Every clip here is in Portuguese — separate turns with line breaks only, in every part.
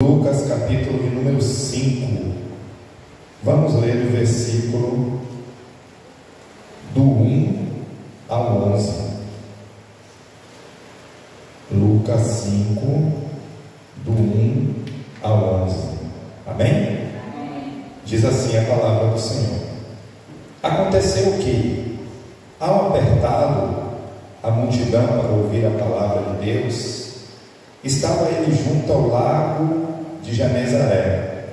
Lucas capítulo de número 5. Vamos ler o versículo do 1 ao 11. Lucas 5, do 1 ao 11. Amém? Amém. Diz assim a palavra do Senhor. Aconteceu que, ao apertá-lo a multidão para ouvir a palavra de Deus, estava ele junto ao lago de Genezaré,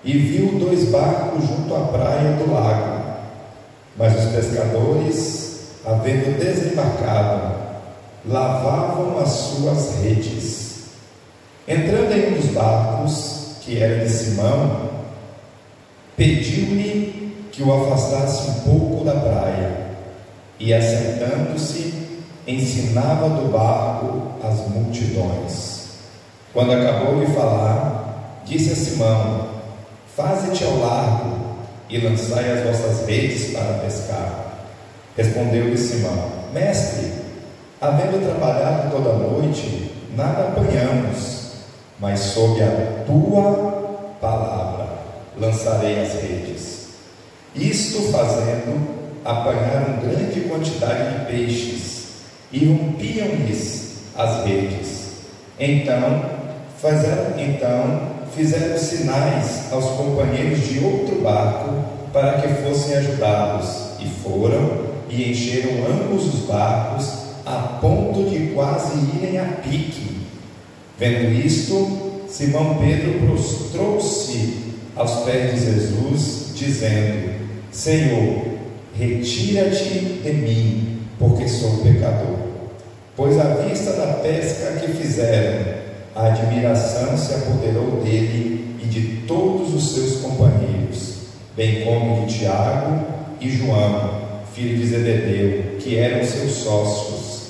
e viu 2 barcos junto à praia do lago. Mas os pescadores, havendo desembarcado, lavavam as suas redes. Entrando em um dos barcos, que era de Simão, pediu-lhe que o afastasse um pouco da praia, e assentando-se, ensinava do barco as multidões. Quando acabou de falar, disse a Simão: faze-te ao largo e lançai as vossas redes para pescar. Respondeu-lhe Simão: mestre, havendo trabalhado toda a noite, nada apanhamos, mas sob a tua palavra lançarei as redes. Isto fazendo, apanharam grande quantidade de peixes e rompiam-lhes as redes. Então fizeram sinais aos companheiros de outro barco para que fossem ajudados, e foram e encheram ambos os barcos a ponto de quase irem a pique. Vendo isto, Simão Pedro prostrou-se aos pés de Jesus, dizendo: Senhor, retira-te de mim, porque sou pecador. Pois à vista da pesca que fizeram, a admiração se apoderou dele e de todos os seus companheiros, bem como de Tiago e João, filho de Zebedeu, que eram seus sócios.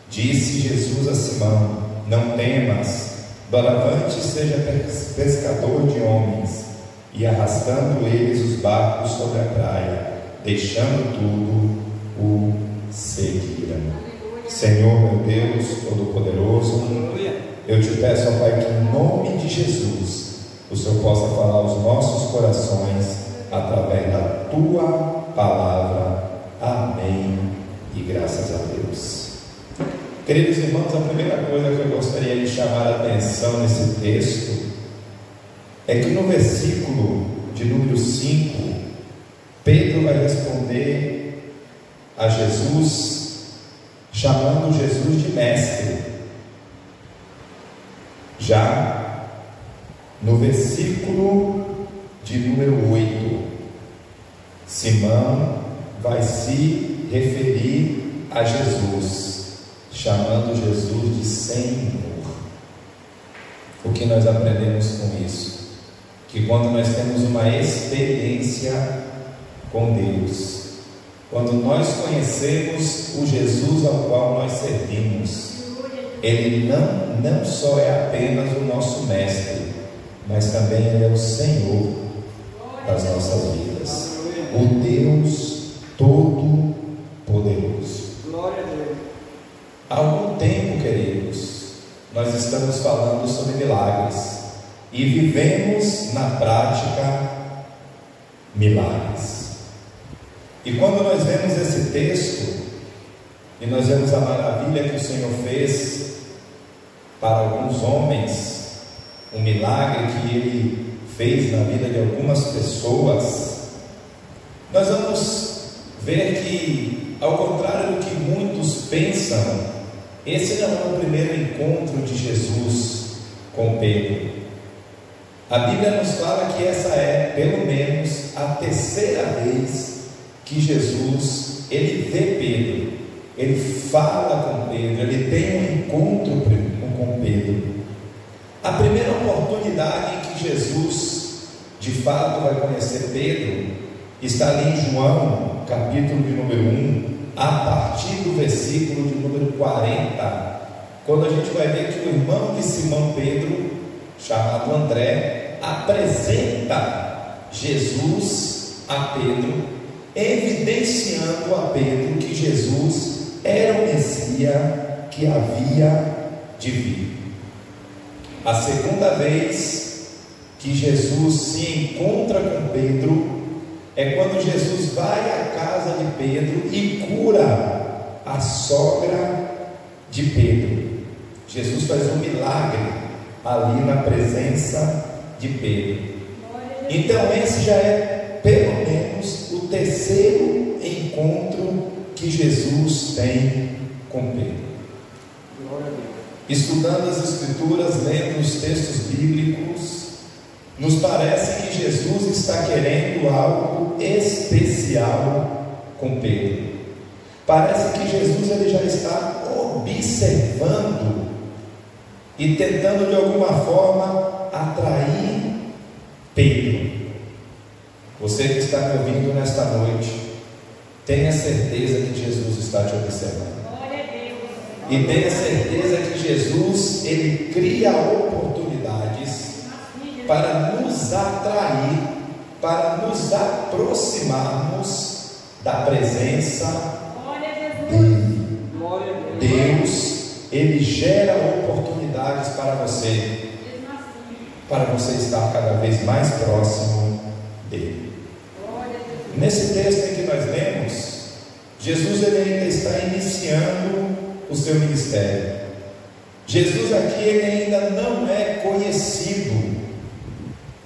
Disse Jesus a Simão: não temas, doravante seja pescador de homens. E arrastando eles os barcos sobre a praia, deixando tudo, o seguiram. Senhor meu Deus Todo-Poderoso, eu te peço, ó Pai, que em nome de Jesus o Senhor possa falar aos nossos corações através da tua palavra. Amém e graças a Deus. Queridos irmãos, a primeira coisa que eu gostaria de chamar a atenção nesse texto é que no versículo de número 5, Pedro vai responder a Jesus, chamando Jesus de mestre. Já no versículo de número 8, Simão vai se referir a Jesus, chamando Jesus de Senhor. O que nós aprendemos com isso? Que quando nós temos uma experiência com Deus, quando nós conhecemos o Jesus ao qual nós servimos, Ele não só é apenas o nosso mestre, mas também Ele é o Senhor das nossas vidas, o Deus Todo-Poderoso.
Glória a Deus.
Há algum tempo, queridos, nós estamos falando sobre milagres e vivemos na prática milagres. E quando nós vemos esse texto e nós vemos a maravilha que o Senhor fez para alguns homens, um milagre que Ele fez na vida de algumas pessoas, nós vamos ver que, ao contrário do que muitos pensam, esse não é o primeiro encontro de Jesus com Pedro. A Bíblia nos fala que essa é, pelo menos, a terceira vez que Jesus, Ele vê Pedro, Ele fala com Pedro, Ele tem um encontro com Pedro. A primeira oportunidade em que Jesus, de fato, vai conhecer Pedro, está ali em João, capítulo de número 1, a partir do versículo de número 40, quando a gente vai ver que o irmão de Simão Pedro, chamado André, apresenta Jesus a Pedro, evidenciando a Pedro que Jesus era o Messias que havia de vir. A segunda vez que Jesus se encontra com Pedro é quando Jesus vai à casa de Pedro e cura a sogra de Pedro. Jesus faz um milagre ali na presença de Pedro. Então esse já é pelo menos o terceiro encontro que Jesus tem com Pedro. Estudando as Escrituras, lendo os textos bíblicos, nos parece que Jesus está querendo algo especial com Pedro. Parece que Jesus ele já está observando e tentando de alguma forma atrair Pedro. Você que está me ouvindo nesta noite, tenha certeza que Jesus está te observando. E tenha certeza que Jesus ele cria oportunidades para nos atrair, para nos aproximarmos da presença dele. Deus, ele gera oportunidades para você estar cada vez mais próximo dele. Nesse texto em que nós lemos, Jesus ele ainda está iniciando o seu ministério. Jesus aqui ele ainda não é conhecido.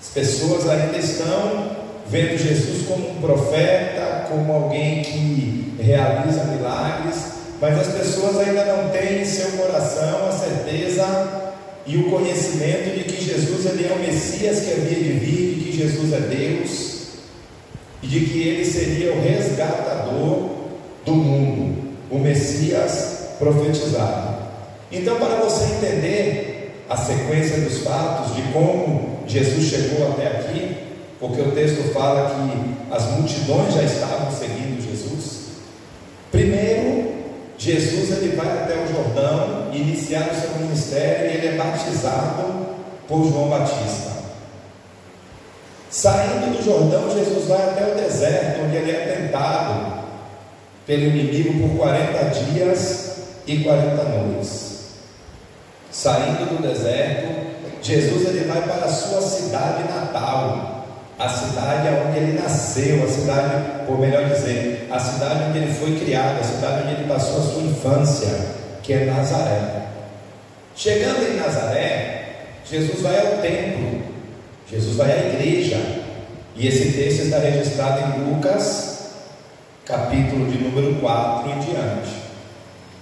As pessoas ainda estão vendo Jesus como um profeta, como alguém que realiza milagres, mas as pessoas ainda não têm em seu coração a certeza e o conhecimento de que Jesus ele é o Messias que havia de vir, de que Jesus é Deus e de que ele seria o resgatador do mundo, o Messias profetizado. Então, para você entender a sequência dos fatos de como Jesus chegou até aqui, porque o texto fala que as multidões já estavam seguindo Jesus. Primeiro, Jesus ele vai até o Jordão iniciar o seu ministério e ele é batizado por João Batista. Saindo do Jordão, Jesus vai até o deserto, onde ele é tentado pelo inimigo por 40 dias e 40 noites. Saindo do deserto, Jesus ele vai para a sua cidade natal, a cidade onde ele nasceu, a cidade, ou melhor dizer, a cidade onde ele foi criado, a cidade onde ele passou a sua infância, que é Nazaré. Chegando em Nazaré, Jesus vai ao templo, Jesus vai à igreja, e esse texto está registrado em Lucas, capítulo de número 4 em diante.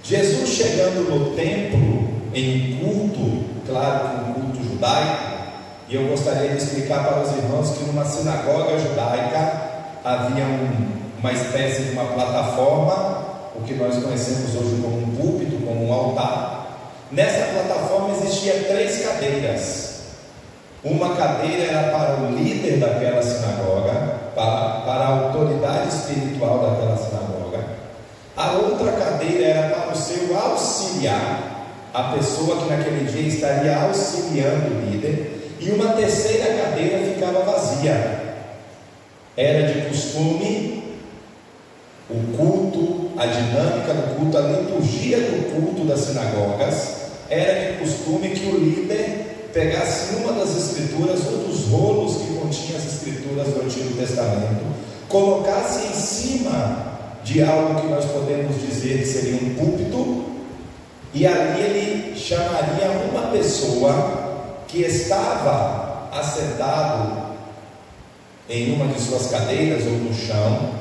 Jesus chegando no templo, em culto, claro, um culto judaico, e eu gostaria de explicar para os irmãos que numa sinagoga judaica havia uma espécie de uma plataforma, o que nós conhecemos hoje como um púlpito, como um altar. Nessa plataforma existiam 3 cadeiras. Uma cadeira era para o líder daquela sinagoga, para a autoridade espiritual daquela sinagoga. A outra cadeira era para o seu auxiliar, a pessoa que naquele dia estaria auxiliando o líder. E uma terceira cadeira ficava vazia. Era de costume o culto, a dinâmica do culto, a liturgia do culto das sinagogas. Era de costume que o líder pegasse uma das escrituras, um dos rolos que continha as escrituras do Antigo Testamento, colocasse em cima de algo que nós podemos dizer que seria um púlpito, e ali ele chamaria uma pessoa que estava assentado em uma de suas cadeiras ou no chão.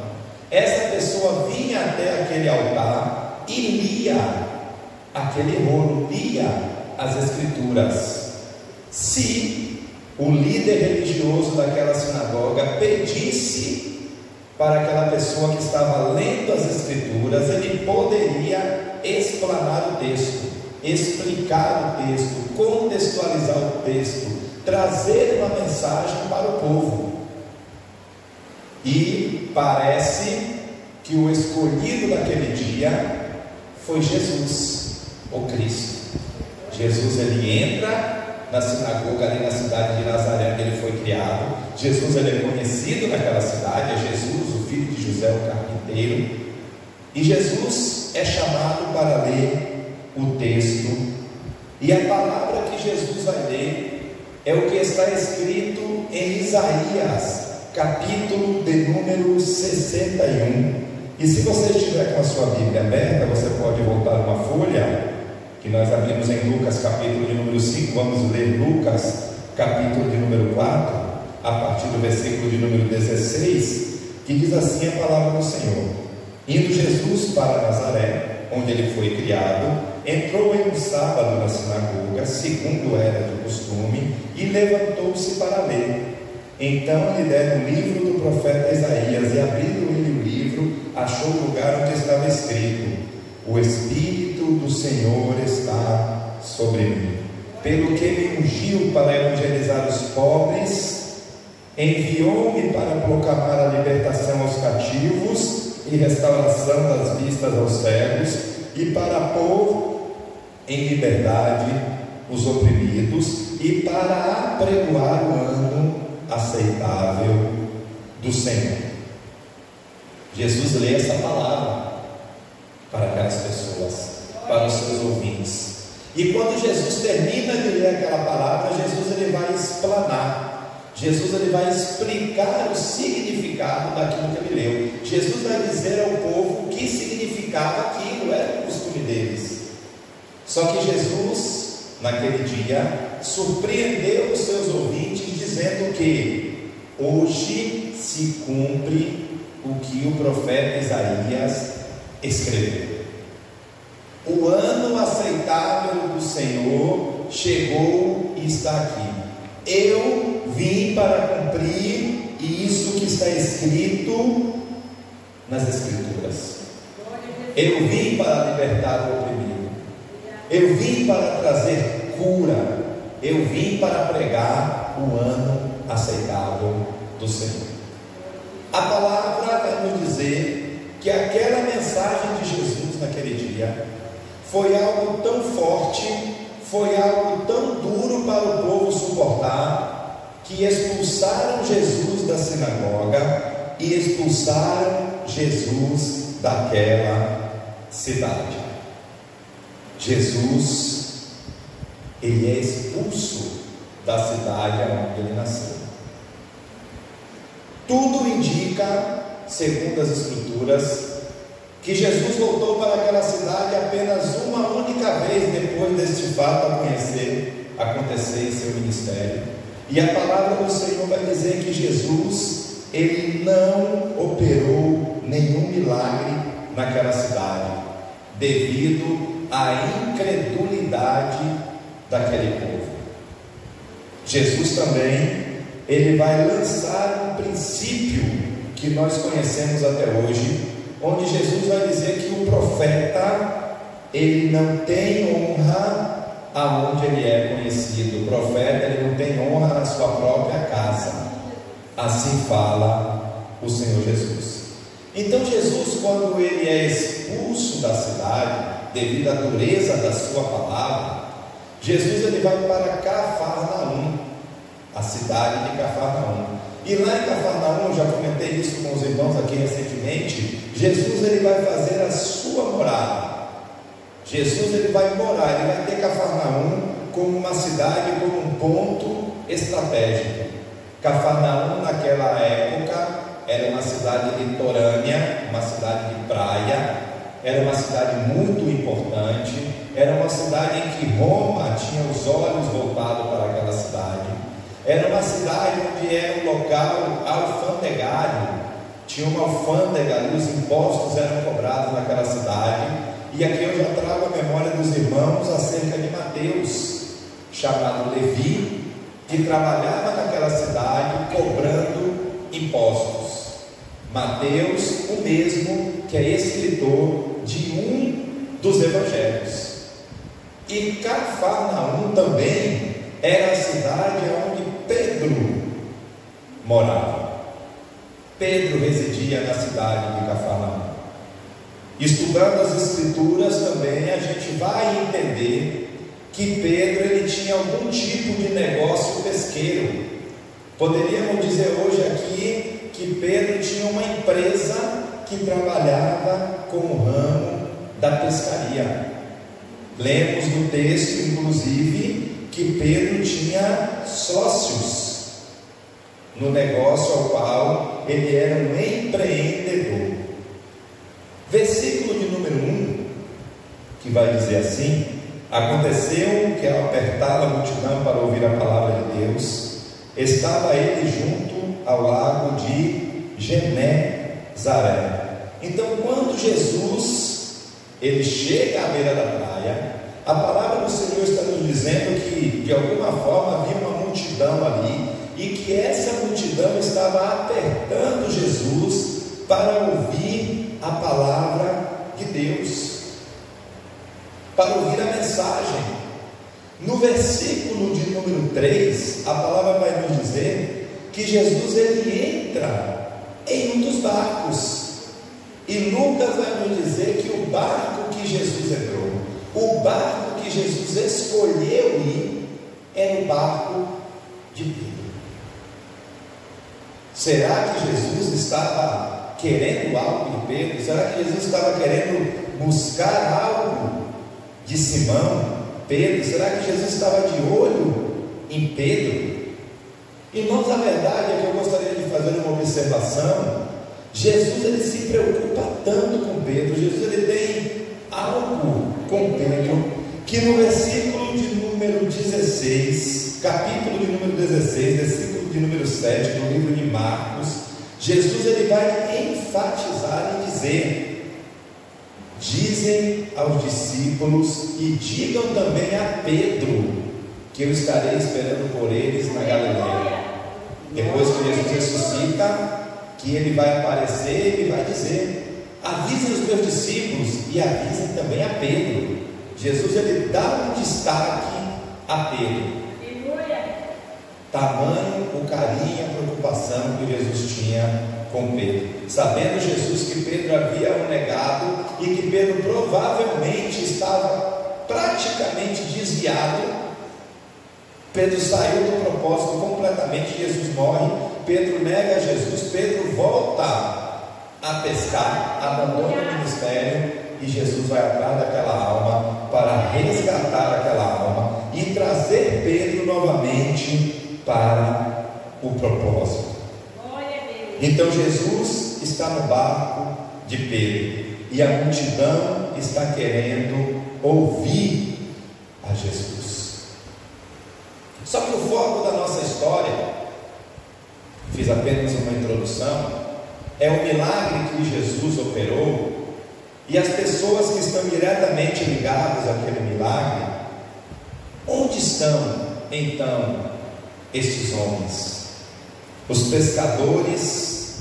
Essa pessoa vinha até aquele altar e lia aquele rolo, lia as escrituras. Se o líder religioso daquela sinagoga pedisse para aquela pessoa que estava lendo as escrituras, ele poderia explanar o texto, explicar o texto, contextualizar o texto, trazer uma mensagem para o povo. E parece que o escolhido daquele dia foi Jesus, o Cristo. Jesus ele entra na sinagoga ali na cidade de Nazaré, onde ele foi criado. Jesus ele é conhecido naquela cidade, é Jesus, o filho de José, o carpinteiro. E Jesus é chamado para ler o texto. E a palavra que Jesus vai ler é o que está escrito em Isaías, capítulo de número 61. E se você estiver com a sua Bíblia aberta, você pode voltar uma folha, que nós abrimos em Lucas, capítulo de número 5, vamos ler Lucas, capítulo de número 4, a partir do versículo de número 16, que diz assim a palavra do Senhor: Indo Jesus para Nazaré, onde ele foi criado, entrou em um sábado na sinagoga, segundo era de costume, e levantou-se para ler. Então lhe deram o livro do profeta Isaías, e abrindo ele o livro, achou o lugar onde estava escrito: O Espírito do Senhor está sobre mim, pelo que me ungiu para evangelizar os pobres, enviou-me para proclamar a libertação aos cativos e restauração das vistas aos cegos, e para pôr em liberdade os oprimidos, e para apregoar o ano aceitável do Senhor. Jesus lê essa palavra para aquelas pessoas, para os seus ouvintes, e quando Jesus termina de ler aquela palavra, Jesus ele vai explanar, Jesus ele vai explicar o significado daquilo que ele leu. Jesus vai dizer ao povo o que significava aquilo, era o costume deles. Só que Jesus, naquele dia, surpreendeu os seus ouvintes dizendo que hoje se cumpre o que o profeta Isaías escreveu. O ano aceitável do Senhor chegou e está aqui. Eu vim para cumprir isso que está escrito nas Escrituras. Eu vim para libertar o oprimido. Eu vim para trazer cura. Eu vim para pregar o ano aceitável do Senhor. A palavra vai nos dizer que aquela mensagem de Jesus naquele dia foi algo tão forte, foi algo tão duro para o povo suportar, que expulsaram Jesus da sinagoga e expulsaram Jesus daquela cidade. Jesus, ele é expulso da cidade onde ele nasceu. Tudo indica, segundo as Escrituras, que Jesus voltou para aquela cidade apenas uma única vez depois deste fato acontecer em seu ministério. E a palavra do Senhor vai dizer que Jesus, ele não operou nenhum milagre naquela cidade, devido à incredulidade daquele povo. Jesus também, ele vai lançar um princípio que nós conhecemos até hoje, onde Jesus vai dizer que o profeta, ele não tem honra aonde ele é conhecido. O profeta, ele não tem honra na sua própria casa. Assim fala o Senhor Jesus. Então Jesus, quando ele é expulso da cidade, devido à dureza da sua palavra, Jesus ele vai para Cafarnaum, a cidade de Cafarnaum. E lá em Cafarnaum, já comentei isso com os irmãos aqui recentemente, Jesus ele vai fazer a sua morada. Jesus ele vai morar, ele vai ter Cafarnaum como uma cidade, como um ponto estratégico. Cafarnaum naquela época era uma cidade litorânea, uma cidade de praia, era uma cidade muito importante, era uma cidade em que Roma tinha os olhos voltados para aquela cidade. Era uma cidade onde era um local alfandegário, tinha uma alfândega ali, os impostos eram cobrados naquela cidade. E aqui eu já trago a memória dos irmãos acerca de Mateus, chamado Levi, que trabalhava naquela cidade cobrando impostos. Mateus, o mesmo que é escritor de um dos evangelhos. E Cafarnaum também era a cidade onde Pedro morava. Pedro residia na cidade de Cafarnaum. Estudando as Escrituras também, a gente vai entender que Pedro ele tinha algum tipo de negócio pesqueiro. Poderíamos dizer hoje aqui que Pedro tinha uma empresa que trabalhava com o ramo da pescaria. Lemos no texto, inclusive, que Pedro tinha sócios no negócio ao qual ele era um empreendedor. Versículo de número 1, que vai dizer assim: aconteceu que ao apertar a multidão para ouvir a palavra de Deus, estava ele junto ao lago de Genezaré. Então, quando Jesus ele chega à beira da praia, a palavra do Senhor está nos dizendo que de alguma forma havia uma multidão ali, e que essa multidão estava apertando Jesus para ouvir a palavra de Deus, para ouvir a mensagem. No versículo de número 3, a palavra vai nos dizer que Jesus ele entra em um dos barcos, e Lucas vai nos dizer que o barco que Jesus entrou, o barco que Jesus escolheu ir, era o barco de Pedro. Será que Jesus estava querendo algo de Pedro? Será que Jesus estava querendo buscar algo de Simão, Pedro? Será que Jesus estava de olho em Pedro? Irmãos, a verdade é que eu gostaria de fazer uma observação. Jesus ele se preocupa tanto com Pedro, Jesus ele tem algo com Pedro, que no versículo de número 16, capítulo de número 16, versículo de número 7, no livro de Marcos, Jesus ele vai enfatizar e dizer: dizem aos discípulos e digam também a Pedro que eu estarei esperando por eles na Galileia. Depois que Jesus ressuscita, que ele vai aparecer, ele vai dizer: avisem os meus discípulos e avisem também a Pedro. Jesus ele dá um destaque a Pedro. Tamanho o carinho e a preocupação que Jesus tinha com Pedro, sabendo Jesus que Pedro havia o negado e que Pedro provavelmente estava praticamente desviado. Pedro saiu do propósito completamente, Jesus morre, Pedro nega Jesus, Pedro volta a pescar, abandona o ministério, e Jesus vai atrás daquela alma para resgatar aquela alma e trazer Pedro novamente para o propósito. Então Jesus está no barco de Pedro e a multidão está querendo ouvir a Jesus. Só que o foco da nossa história, fiz apenas uma introdução, é o milagre que Jesus operou, e as pessoas que estão diretamente ligadas àquele milagre. Onde estão então estes homens? Os pescadores,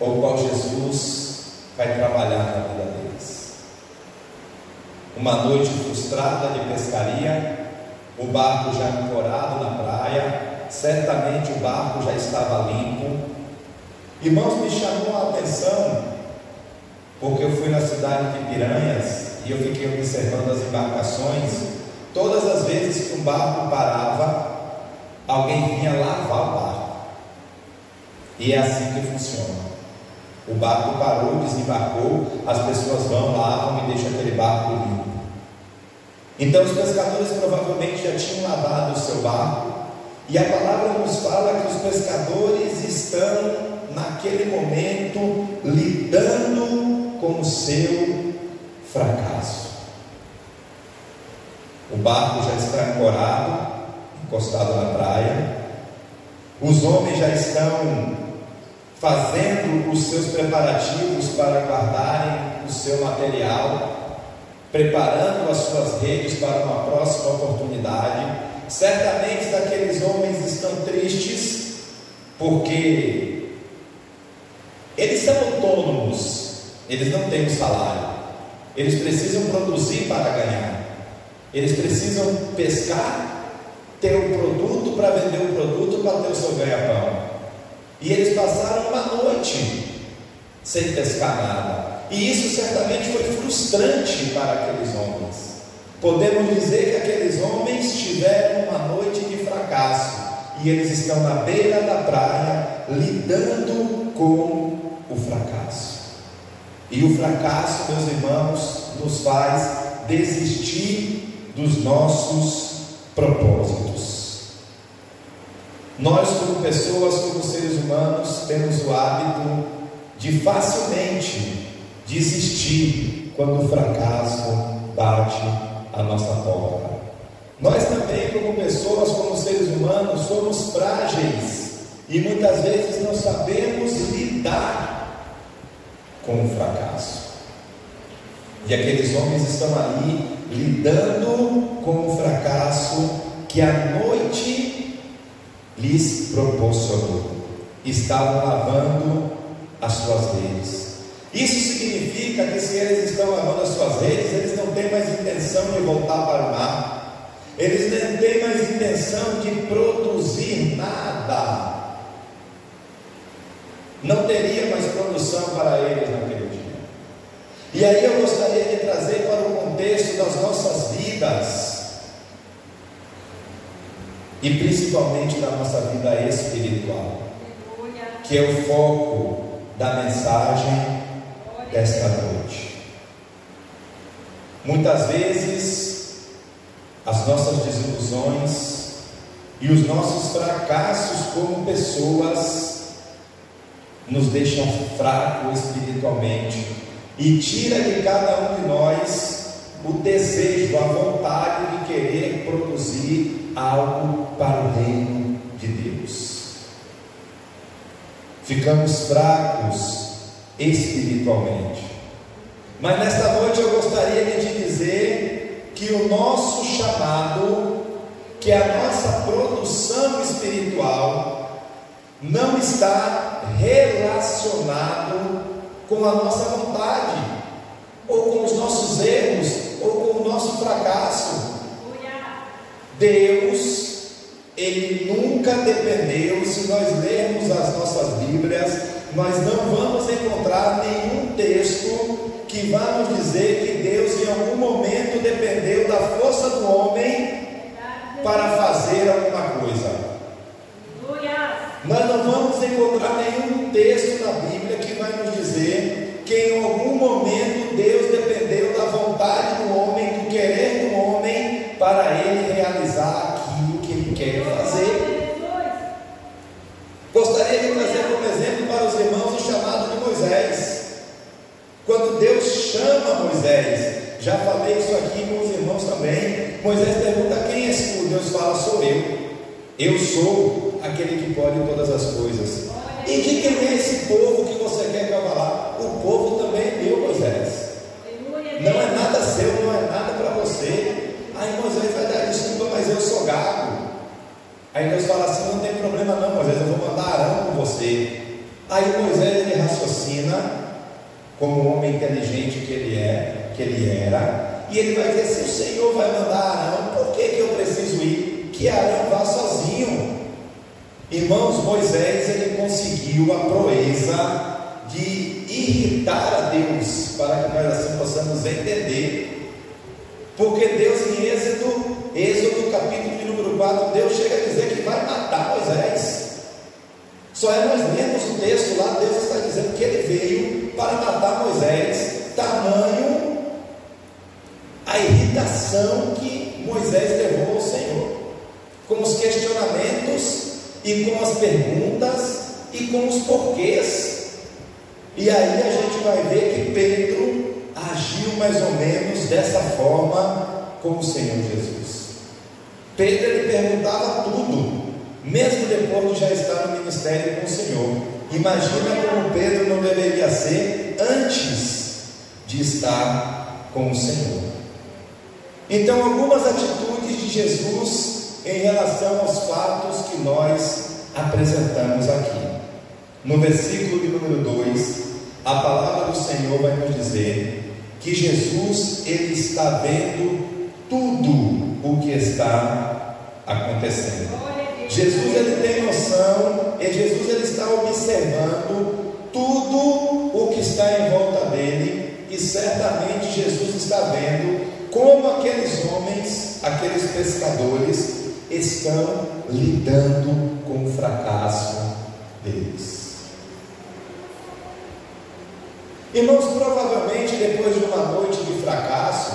ao qual Jesus vai trabalhar na vida deles. Uma noite frustrada de pescaria, o barco já ancorado na praia, certamente o barco já estava limpo. Irmãos, me chamou a atenção, porque eu fui na cidade de Piranhas e eu fiquei observando as embarcações. Todas as vezes que um barco parava, alguém vinha lavar o barco, e é assim que funciona. O barco parou, desembarcou, as pessoas vão, lavam e deixam aquele barco limpo. Então os pescadores provavelmente já tinham lavado o seu barco, e a palavra nos fala que os pescadores estão naquele momento lidando com o seu fracasso. O barco já está ancorado, encostado na praia. Os homens já estão fazendo os seus preparativos para guardarem o seu material, preparando as suas redes para uma próxima oportunidade. Certamente aqueles homens estão tristes, porque eles são autônomos, eles não têm um salário, eles precisam produzir para ganhar, eles precisam pescar, ter um produto para vender o produto, para ter o seu ganha-pão. E eles passaram uma noite sem pescar nada, e isso certamente foi frustrante para aqueles homens. Podemos dizer que aqueles homens tiveram uma noite de fracasso, e eles estão na beira da praia lidando com o fracasso. E o fracasso, meus irmãos, nos faz desistir dos nossos propósitos. Nós, como pessoas, como seres humanos, temos o hábito de facilmente desistir quando o fracasso bate a nossa porta. Nós também, como pessoas, como seres humanos, somos frágeis e muitas vezes não sabemos lidar com o fracasso. E aqueles homens estão ali lidando com o fracasso que a noite lhes proporcionou. Estavam lavando as suas redes. Isso significa que se eles estão lavando as suas redes, eles não têm mais intenção de voltar para o mar. Eles não têm mais intenção de produzir nada. Não teria mais produção para eles naquele dia. E aí eu gostaria de trazer para o contexto das nossas vidas, e principalmente da nossa vida espiritual, que é o foco da mensagem desta noite. Muitas vezes as nossas desilusões e os nossos fracassos como pessoas nos deixam fracos espiritualmente e tira de cada um de nós o desejo, a vontade de querer produzir algo para o reino de Deus. Ficamos fracos espiritualmente. Mas nesta noite eu gostaria de te dizer que o nosso chamado, que a nossa produção espiritual não está relacionado com a nossa vontade, ou com os nossos erros, ou com o nosso fracasso. Deus, Ele nunca dependeu. Se nós lermos as nossas Bíblias, nós não vamos encontrar nenhum texto que vá nos dizer que Deus em algum momento dependeu da força do homem para fazer alguma coisa. Nós não vamos encontrar nenhum texto na Bíblia que vai nos dizer que em algum momento Deus dependeu da vontade do homem, do querer do homem, para ele realizar aquilo que ele quer fazer. Gostaria de trazer como exemplo para os irmãos o chamado de Moisés. Quando Deus chama Moisés, já falei isso aqui com os irmãos também. Moisés pergunta: quem és tu? Deus fala: sou eu. Eu sou aquele que pode todas as coisas. E de quem é esse povo que você quer que eu vá lá? O povo também é meu, Moisés. Não é nada seu, não é nada para você. Aí Moisés vai dar desculpa: mas eu sou gago. Aí Deus fala assim: não tem problema não, Moisés, eu vou mandar Arão com você. Aí Moisés, ele raciocina como um homem inteligente que ele era, e ele vai dizer: se o Senhor vai mandar Arão, por que eu preciso ir? Que Arão vá sozinho. Irmãos, Moisés, ele conseguiu a proeza de irritar a Deus, para que nós assim possamos entender. Porque Deus, em Êxodo capítulo de número 4, Deus chega a dizer que vai matar Moisés. Só é nós lermos o texto lá, Deus está dizendo que ele veio para matar Moisés. Tamanho a irritação que Moisés levou ao Senhor, com os questionamentos e com as perguntas e com os porquês. E aí a gente vai ver que Pedro agiu mais ou menos dessa forma com o Senhor Jesus. Pedro, ele perguntava tudo, mesmo depois de já estar no ministério com o Senhor. Imagina como Pedro não deveria ser antes de estar com o Senhor. Então, algumas atitudes de Jesus em relação aos fatos que nós apresentamos aqui. No versículo de número 2, a palavra do Senhor vai nos dizer que Jesus, ele está vendo tudo o que está acontecendo. Jesus, ele tem noção, e Jesus, ele está observando tudo o que está em volta dele, e certamente Jesus está vendo como aqueles homens, aqueles pescadores, estão lidando com o fracasso deles. Irmãos, provavelmente depois de uma noite de fracasso,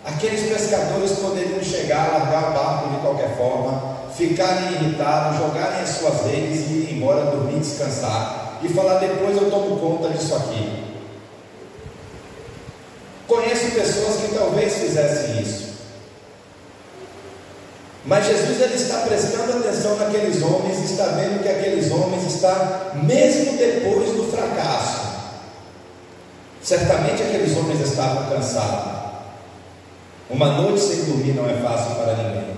Aqueles pescadores poderiam chegar, largar o barco de qualquer forma, ficarem irritados, jogarem as suas redes e ir embora, dormir, descansar e falar: depois eu tomo conta disso aqui. Conheço pessoas que talvez fizessem isso, mas Jesus ele está prestando atenção naqueles homens, está vendo que aqueles homens estão, mesmo depois do fracasso, certamente aqueles homens estavam cansados. Uma noite sem dormir não é fácil para ninguém,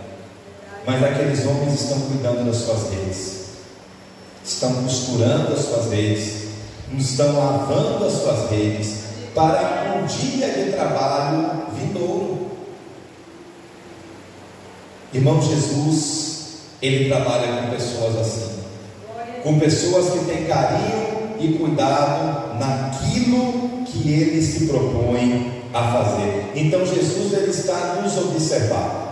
mas aqueles homens estão cuidando das suas redes, estão costurando as suas redes, estão lavando as suas redes para um dia de trabalho vindouro. Irmão, Jesus, ele trabalha com pessoas assim, com pessoas que têm carinho e cuidado naquilo que ele se propõe a fazer. Então Jesus ele está nos observando.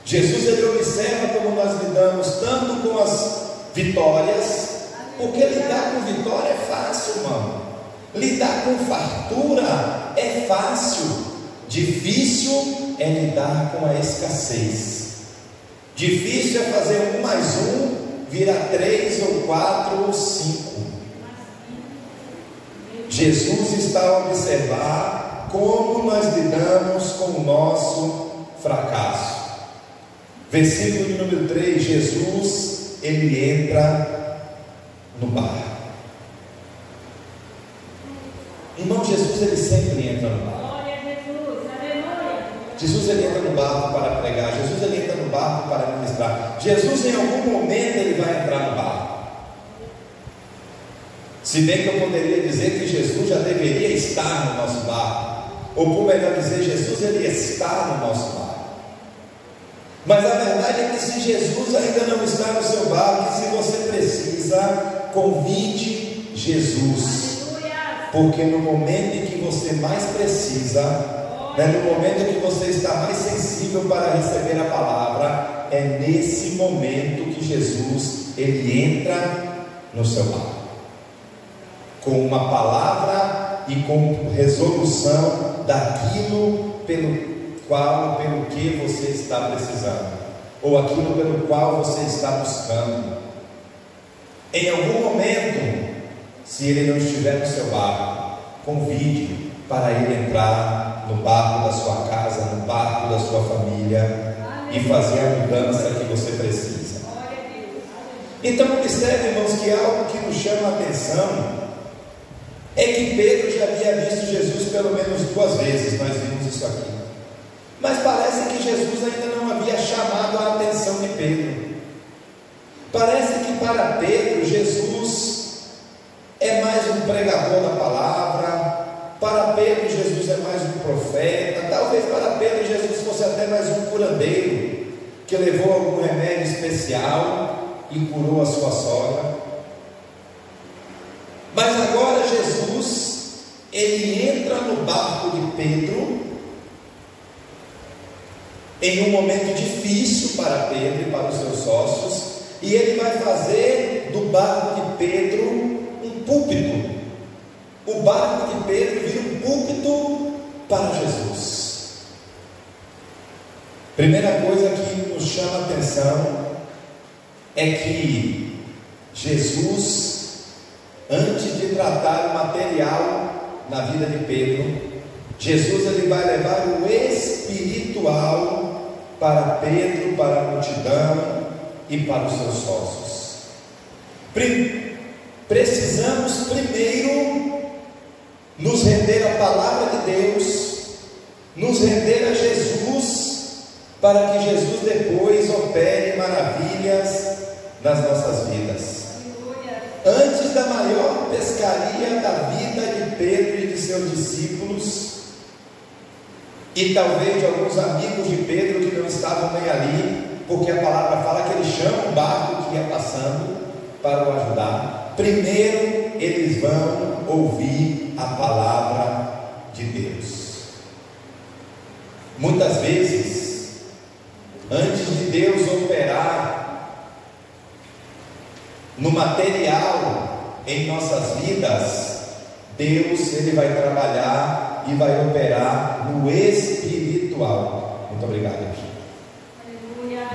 Jesus ele observa como nós lidamos tanto com as vitórias, porque lidar com vitória é fácil, irmão. Lidar com fartura é fácil. Difícil é lidar com a escassez. Difícil é fazer 1 mais 1 virar 3 ou 4 ou 5. Jesus está a observar como nós lidamos com o nosso fracasso. Versículo de número 3, Jesus, ele entra no barco. Irmão, Jesus, ele sempre entra no barco. Jesus, ele entra no barco para pregar. Jesus, ele entra no barco para ministrar. Jesus, em algum momento, ele vai entrar no barco. Se bem que eu poderia dizer que Jesus já deveria estar no nosso barco, ou por melhor dizer, Jesus ele está no nosso barco. Mas a verdade é que se Jesus ainda não está no seu barco, se você precisa, convide Jesus, porque no momento em que você mais precisa, no momento em que você está mais sensível para receber a palavra, é nesse momento que Jesus ele entra no seu barco, com uma palavra e com resolução daquilo pelo que você está precisando, ou aquilo pelo qual você está buscando. Em algum momento, se ele não estiver no seu barco, convide para ele entrar no barco da sua casa, no barco da sua família e fazer a mudança que você precisa. Então observe, irmãos, que algo que nos chama a atenção é que Pedro já havia visto Jesus pelo menos 2 vezes. Nós vimos isso aqui, mas parece que Jesus ainda não havia chamado a atenção de Pedro. Parece que para Pedro Jesus é mais um pregador da palavra, para Pedro Jesus é mais um profeta, talvez para Pedro Jesus fosse até mais um curandeiro, que levou algum remédio especial e curou a sua sogra. Mas agora Jesus, ele entra no barco de Pedro, em um momento difícil para Pedro e para os seus sócios, e ele vai fazer do barco de Pedro um púlpito. O barco de Pedro vira um púlpito para Jesus. Primeira coisa que nos chama a atenção é que Jesus, antes de tratar o material na vida de Pedro, Jesus ele vai levar o espiritual para Pedro, para a multidão e para os seus sócios. Precisamos primeiro nos render à palavra de Deus, nos render a Jesus, para que Jesus depois opere maravilhas nas nossas vidas. Antes da maior pescaria da vida de Pedro e de seus discípulos, e talvez de alguns amigos de Pedro que não estavam nem ali, porque a palavra fala que ele chama um barco que ia passando para o ajudar. Primeiro eles vão ouvir a palavra de Deus. Muitas vezes, antes de Deus operar no material em nossas vidas, Deus ele vai trabalhar e vai operar no espiritual espiritual. Muito obrigado.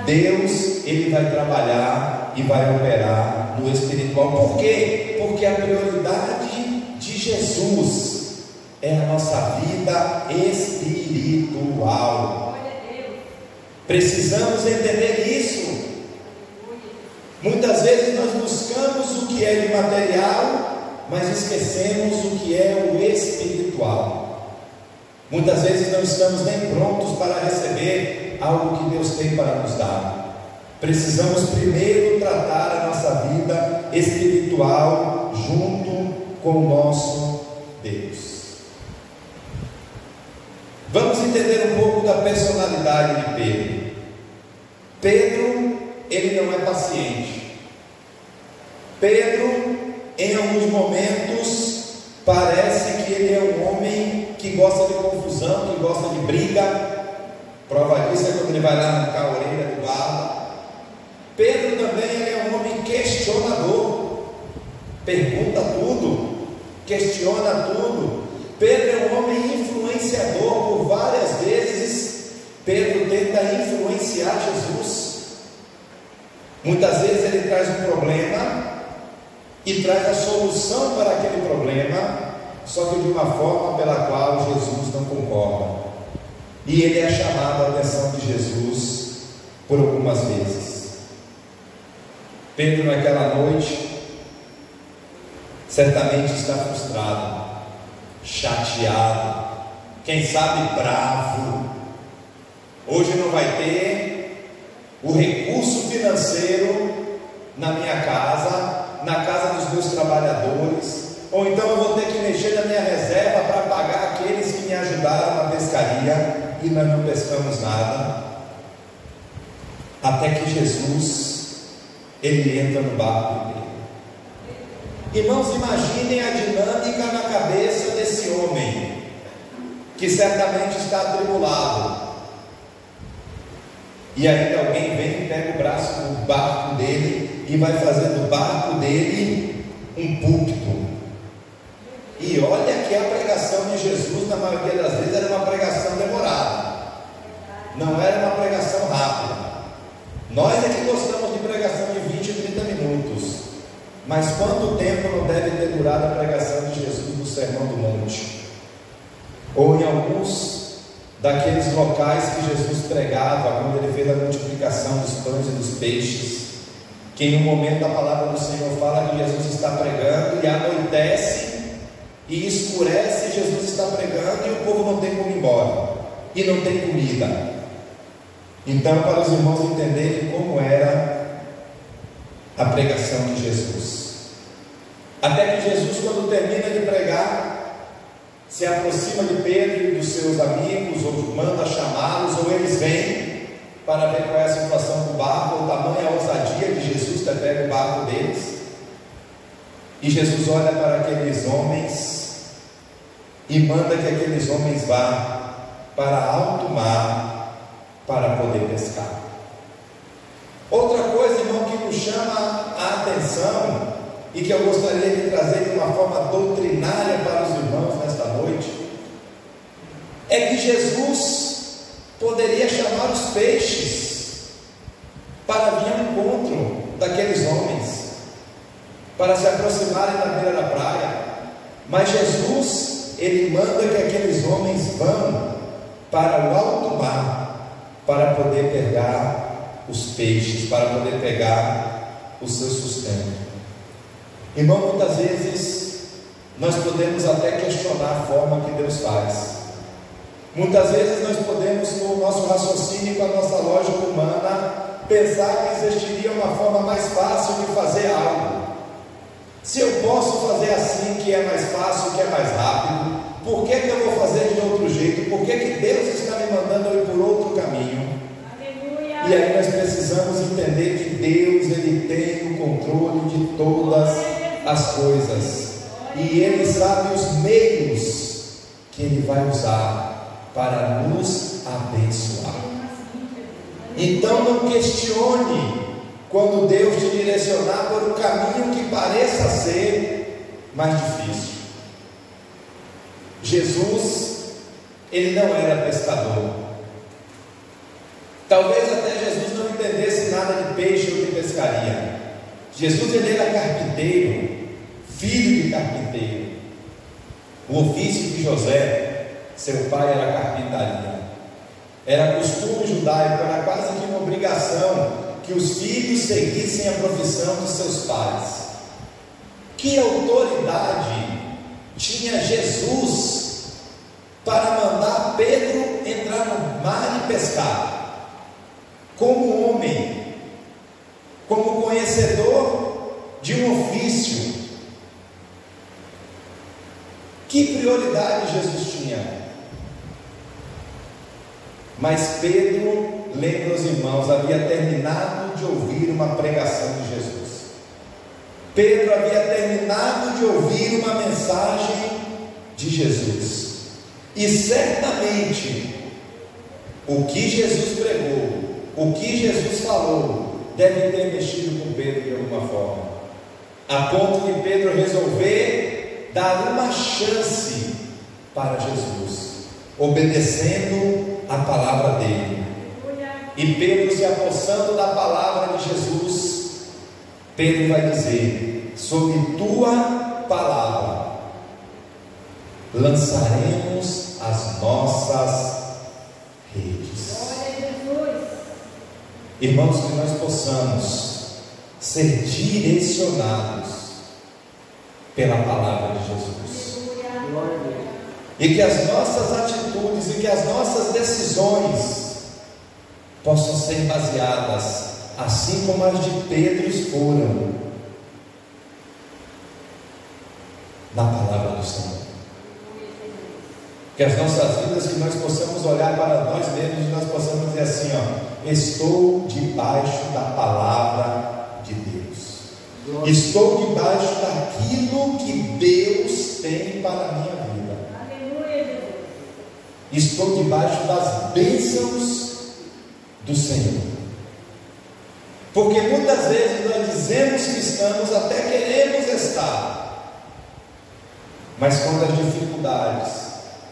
Deus, Ele vai trabalhar e vai operar no espiritual. Por quê? Porque a prioridade de Jesus é a nossa vida espiritual. Precisamos entender isso. Muitas vezes nós buscamos o que é de material, mas esquecemos o que é o espiritual. Muitas vezes não estamos nem prontos para receber algo que Deus tem para nos dar. Precisamos primeiro tratar a nossa vida espiritual junto com o nosso Deus. Vamos entender um pouco da personalidade de Pedro. Pedro, ele não é paciente. Pedro, em alguns momentos, parece que ele é um homem que gosta de confusão, que gosta de briga. Prova disso é quando ele vai lá arrancar a orelha do guarda. Pedro também é um homem questionador, pergunta tudo, questiona tudo. Pedro é um homem influenciador. Por várias vezes Pedro tenta influenciar Jesus. Muitas vezes ele traz um problema e traz a solução para aquele problema, só que de uma forma pela qual Jesus não concorda. E ele é chamado a atenção de Jesus por algumas vezes. Pedro, naquela noite, certamente está frustrado, chateado, quem sabe bravo. Hoje não vai ter o recurso financeiro na minha casa, na casa dos meus trabalhadores, ou então eu vou ter que mexer na minha reserva para pagar aqueles que me ajudaram na pescaria, e nós não pescamos nada. Até que Jesus, ele entra no barco dele. Irmãos, imaginem a dinâmica na cabeça desse homem, que certamente está atribulado. E ainda alguém vem e pega o braço do barco dele e vai fazer do barco dele um púlpito. E olha que a pregação de Jesus, na maioria das vezes, era uma pregação demorada, não era uma pregação rápida. Nós é que gostamos de pregação de 20 e 30 minutos, mas quanto tempo não deve ter durado a pregação de Jesus no Sermão do Monte? Ou em alguns daqueles locais que Jesus pregava, quando ele fez a multiplicação dos pães e dos peixes, que em um momento a palavra do Senhor fala que Jesus está pregando e anoitece e escurece, Jesus está pregando e o povo não tem como ir embora, e não tem comida. Então, para os irmãos entenderem como era a pregação de Jesus, até que Jesus, quando termina de pregar, se aproxima de Pedro e dos seus amigos, ou manda chamá-los, ou eles vêm para ver qual é a situação do barco, ou tamanha ousadia de Jesus ter pego o barco deles. E Jesus olha para aqueles homens e manda que aqueles homens vá para alto mar para poder pescar. Outra coisa, irmão, que nos chama a atenção e que eu gostaria de trazer de uma forma doutrinária para os irmãos nesta noite, é que Jesus poderia chamar os peixes para vir ao encontro daqueles homens, para se aproximarem da beira da praia, mas Jesus, ele manda que aqueles homens vão para o alto mar para poder pegar os peixes, para poder pegar o seu sustento. Irmão, muitas vezes nós podemos até questionar a forma que Deus faz. Muitas vezes nós podemos, com o nosso raciocínio, com a nossa lógica humana, pensar que existiria uma forma mais fácil de fazer algo. Se eu posso fazer assim, que é mais fácil, que é mais rápido, por que eu vou fazer de outro jeito? Por que Deus está me mandando eu ir por outro caminho? Aleluia. E aí nós precisamos entender que Deus, ele tem o controle de todas as coisas, e Ele sabe os meios que Ele vai usar para nos abençoar. Então não questione quando Deus te direcionar por um caminho que pareça ser mais difícil. Jesus, ele não era pescador, Talvez até Jesus não entendesse nada de peixe ou de pescaria. Jesus, ele era carpinteiro, filho de carpinteiro. O ofício de José, seu pai, era carpintaria. Era costume judaico, era quase que uma obrigação que os filhos seguissem a profissão de seus pais. Que autoridade tinha Jesus para mandar Pedro entrar no mar e pescar? Como homem, como conhecedor de um ofício, que prioridade Jesus tinha? Mas Pedro, lembra os irmãos, havia terminado de ouvir uma pregação de Jesus. Pedro havia terminado de ouvir uma mensagem de Jesus. E certamente o que Jesus pregou, o que Jesus falou, deve ter mexido com Pedro de alguma forma, a ponto de Pedro resolver dar uma chance para Jesus, obedecendo a palavra dele. E Pedro, se apossando da palavra de Jesus, Pedro vai dizer: sob tua palavra lançaremos as nossas redes. Irmãos, que nós possamos ser direcionados pela palavra de Jesus, e que as nossas atitudes e que as nossas decisões possam ser baseadas, assim como as de Pedro foram, na palavra do Senhor. Que as nossas vidas, que nós possamos olhar para nós mesmos e nós possamos dizer assim: ó, estou debaixo da palavra de Deus, estou debaixo daquilo que Deus tem para a minha vida, estou debaixo das bênçãos do Senhor. Porque muitas vezes nós dizemos que estamos, até queremos estar, mas quando as dificuldades,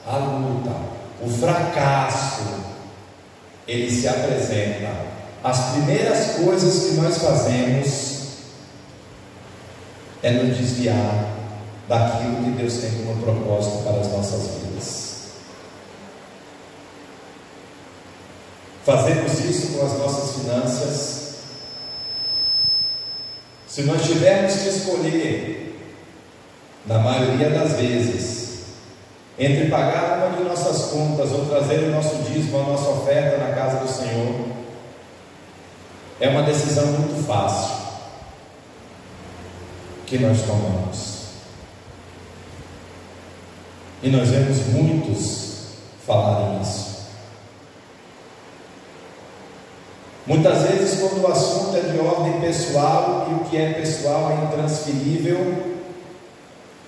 a luta, o fracasso, ele se apresenta, as primeiras coisas que nós fazemos é nos desviar daquilo que Deus tem como propósito para as nossas vidas. Fazemos isso com as nossas finanças. Se nós tivermos que escolher, na maioria das vezes, entre pagar uma de nossas contas ou trazer o nosso dízimo, a nossa oferta na casa do Senhor, é uma decisão muito fácil que nós tomamos. E nós vemos muitos falarem isso. Muitas vezes, quando o assunto é de ordem pessoal e o que é pessoal é intransferível,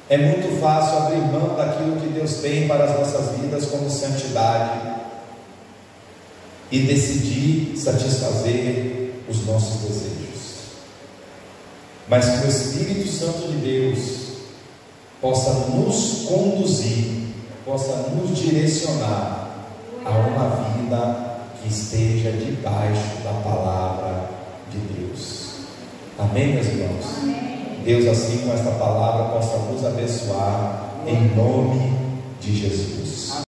é muito fácil abrir mão daquilo que Deus tem para as nossas vidas como santidade e decidir satisfazer os nossos desejos. Mas que o Espírito Santo de Deus possa nos conduzir, possa nos direcionar a uma vida que esteja debaixo da palavra de Deus. Amém, meus irmãos? Amém. Deus, assim, com esta palavra, possa nos abençoar em nome de Jesus.